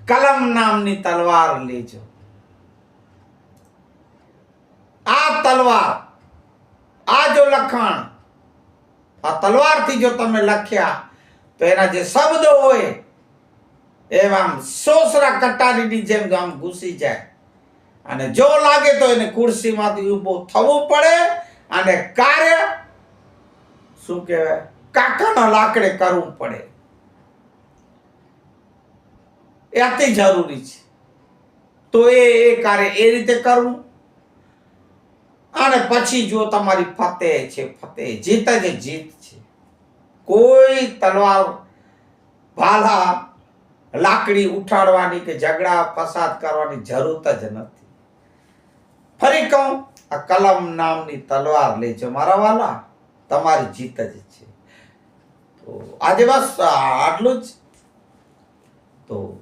કલમ નામની તલવાર લેજો. આ તલવાર, આ જો લખાણ આ તલવારથી જો તમે લખ્યા તો એના જે શબ્દો હોય એવા આમ સોસરા કટારીની જેમ આમ ઘૂસી જાય અને જો લાગે તો એને ખુરશીમાંથી ઊભો થવું પડે અને કાર્ય શું કહેવાય કાકાના લાકડે કરવું પડે. એ અતિ જરૂરી છે. તો એ કાર્ય એ રીતે કરવું. અને પછી જો તમારી ફતેહ છે, ફતેહ, જીત જ જીત છે. કોઈ તલવાર ભાલા લાકડી ઉઠાડવાની કે ઝઘડા ફસાદ કરવાની જરૂર જ નથી. ફરી કહું, આ કલમ નામની તલવાર લેજો મારા વાલા, તમારી જીત જ છે. તો આજે બસ આટલું જ. તો